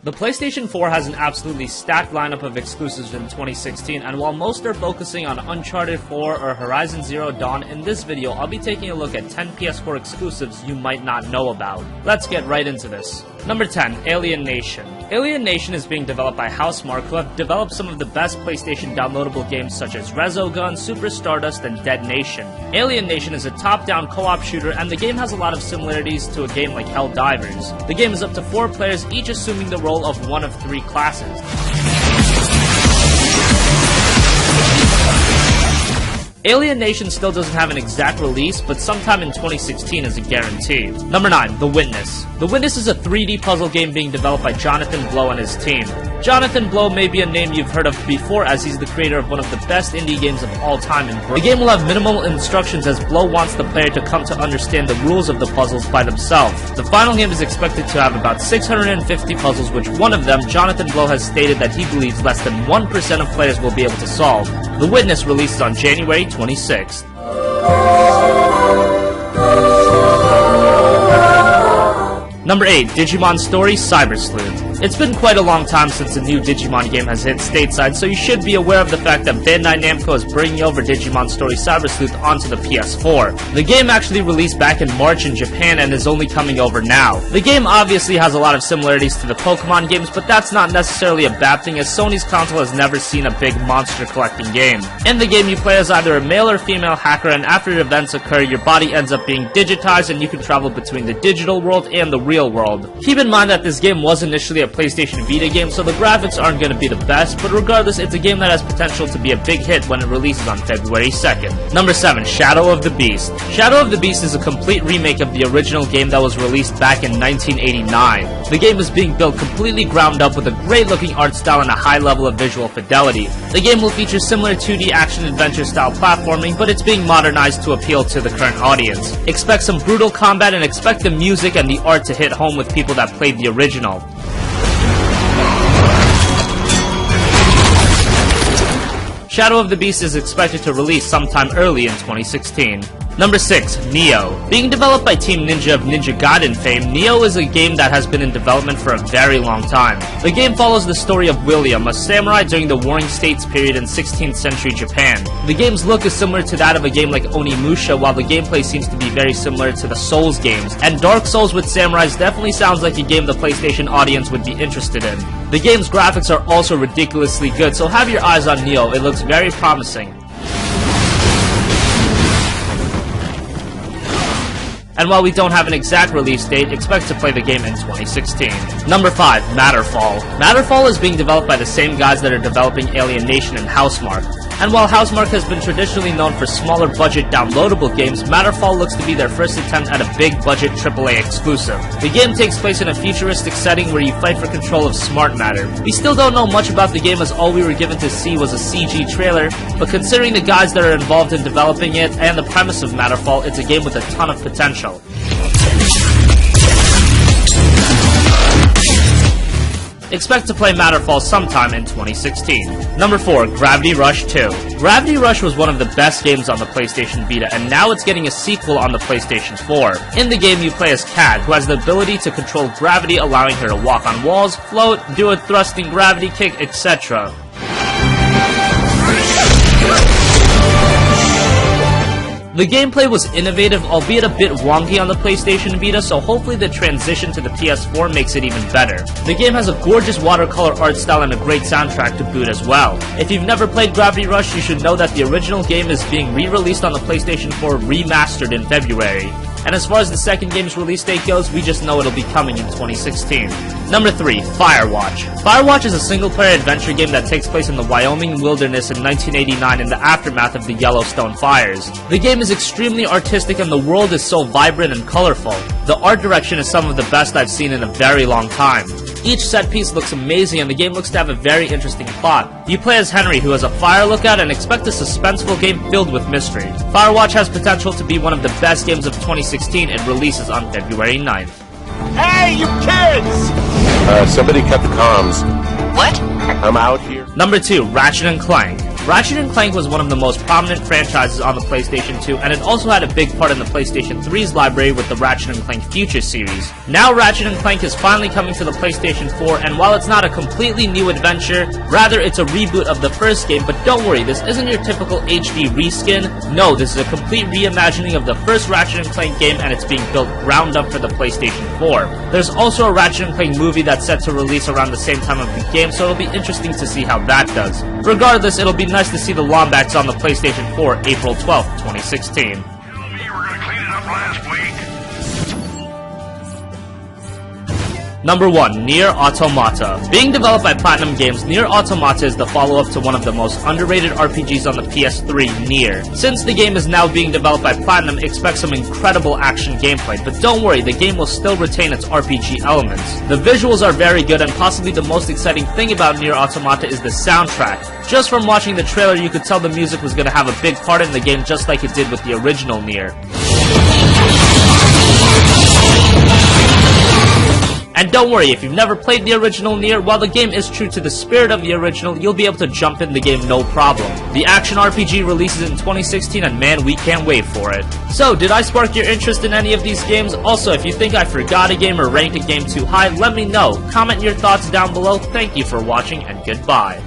The PlayStation 4 has an absolutely stacked lineup of exclusives in 2016, and while most are focusing on Uncharted 4 or Horizon Zero Dawn, in this video I'll be taking a look at 10 PS4 exclusives you might not know about. Let's get right into this. Number 10, Alien Nation. Alien Nation is being developed by Housemarque, who have developed some of the best PlayStation downloadable games such as Resogun, Super Stardust, and Dead Nation. Alien Nation is a top-down co-op shooter, and the game has a lot of similarities to a game like Helldivers. The game is up to 4 players, each assuming the role of one of 3 classes. Alien Nation still doesn't have an exact release, but sometime in 2016 is a guarantee. Number 9, The Witness. The Witness is a 3D puzzle game being developed by Jonathan Blow and his team. Jonathan Blow may be a name you've heard of before, as he's the creator of one of the best indie games of all time. The game will have minimal instructions, as Blow wants the player to come to understand the rules of the puzzles by themselves. The final game is expected to have about 650 puzzles, which one of them, Jonathan Blow, has stated that he believes less than 1% of players will be able to solve. The Witness releases on January 26th. Number 8, Digimon Story Cyber Sleuth. It's been quite a long time since the new Digimon game has hit stateside, so you should be aware of the fact that Bandai Namco is bringing over Digimon Story Cyber Sleuth onto the PS4. The game actually released back in March in Japan and is only coming over now. The game obviously has a lot of similarities to the Pokemon games, but that's not necessarily a bad thing, as Sony's console has never seen a big monster collecting game. In the game, you play as either a male or female hacker, and after events occur, your body ends up being digitized and you can travel between the digital world and the real world. Keep in mind that this game was initially a PlayStation Vita game, so the graphics aren't going to be the best, but regardless, it's a game that has potential to be a big hit when it releases on February 2nd. Number 7, Shadow of the Beast. Shadow of the Beast is a complete remake of the original game that was released back in 1989. The game is being built completely ground up with a great looking art style and a high level of visual fidelity. The game will feature similar 2D action-adventure style platforming, but it's being modernized to appeal to the current audience. Expect some brutal combat and expect the music and the art to hit home with people that played the original. Shadow of the Beast is expected to release sometime early in 2016. Number 6, Nioh. Being developed by Team Ninja of Ninja Gaiden fame, Nioh is a game that has been in development for a very long time. The game follows the story of William, a samurai during the Warring States period in 16th century Japan. The game's look is similar to that of a game like Onimusha, while the gameplay seems to be very similar to the Souls games. And Dark Souls with samurais definitely sounds like a game the PlayStation audience would be interested in. The game's graphics are also ridiculously good, so have your eyes on Nioh. It looks very promising. And while we don't have an exact release date, expect to play the game in 2016. Number 5, Matterfall. Matterfall is being developed by the same guys that are developing Alien Nation and Housemarque. And while Housemarque has been traditionally known for smaller budget downloadable games, Matterfall looks to be their first attempt at a big budget AAA exclusive. The game takes place in a futuristic setting where you fight for control of smart matter. We still don't know much about the game, as all we were given to see was a CG trailer, but considering the guys that are involved in developing it and the premise of Matterfall, it's a game with a ton of potential. Expect to play Matterfall sometime in 2016. Number 4, Gravity Rush 2. Gravity Rush was one of the best games on the PlayStation Vita, and now it's getting a sequel on the PlayStation 4. In the game, you play as Kat, who has the ability to control gravity, allowing her to walk on walls, float, do a thrusting gravity kick, etc. The gameplay was innovative, albeit a bit wonky on the PlayStation Vita, so hopefully the transition to the PS4 makes it even better. The game has a gorgeous watercolor art style and a great soundtrack to boot as well. If you've never played Gravity Rush, you should know that the original game is being re-released on the PlayStation 4 remastered in February. And as far as the second game's release date goes, we just know it'll be coming in 2016. Number 3, Firewatch. Firewatch is a single-player adventure game that takes place in the Wyoming wilderness in 1989 in the aftermath of the Yellowstone fires. The game is extremely artistic and the world is so vibrant and colorful. The art direction is some of the best I've seen in a very long time. Each set piece looks amazing and the game looks to have a very interesting plot. You play as Henry, who has a fire lookout, and expect a suspenseful game filled with mystery. Firewatch has potential to be one of the best games of 2016 and releases on February 9th. Hey, you kids! Somebody cut the comms. What? I'm out here. Number 2, Ratchet & Clank. Ratchet & Clank was one of the most prominent franchises on the PlayStation 2, and it also had a big part in the PlayStation 3's library with the Ratchet & Clank Future series. Now Ratchet & Clank is finally coming to the PlayStation 4, and while it's not a completely new adventure, rather it's a reboot of the first game, but don't worry, this isn't your typical HD reskin. No, this is a complete reimagining of the first Ratchet & Clank game, and it's being built ground up for the PlayStation 4. There's also a Ratchet & Clank movie that's set to release around the same time of the game, so it'll be interesting to see how that does. Regardless, it'll be nice to see the Lombax on the PlayStation 4 April 12th, 2016. You were gonna clean it up last week. Number 1. Nier Automata. Being developed by Platinum Games, Nier Automata is the follow-up to one of the most underrated RPGs on the PS3, Nier. Since the game is now being developed by Platinum, expect some incredible action gameplay, but don't worry, the game will still retain its RPG elements. The visuals are very good, and possibly the most exciting thing about Nier Automata is the soundtrack. Just from watching the trailer, you could tell the music was going to have a big part in the game, just like it did with the original Nier. And don't worry, if you've never played the original Nier, while the game is true to the spirit of the original, you'll be able to jump in the game no problem. The action RPG releases in 2016, and man, we can't wait for it. So, did I spark your interest in any of these games? Also, if you think I forgot a game or ranked a game too high, let me know. Comment your thoughts down below. Thank you for watching, and goodbye.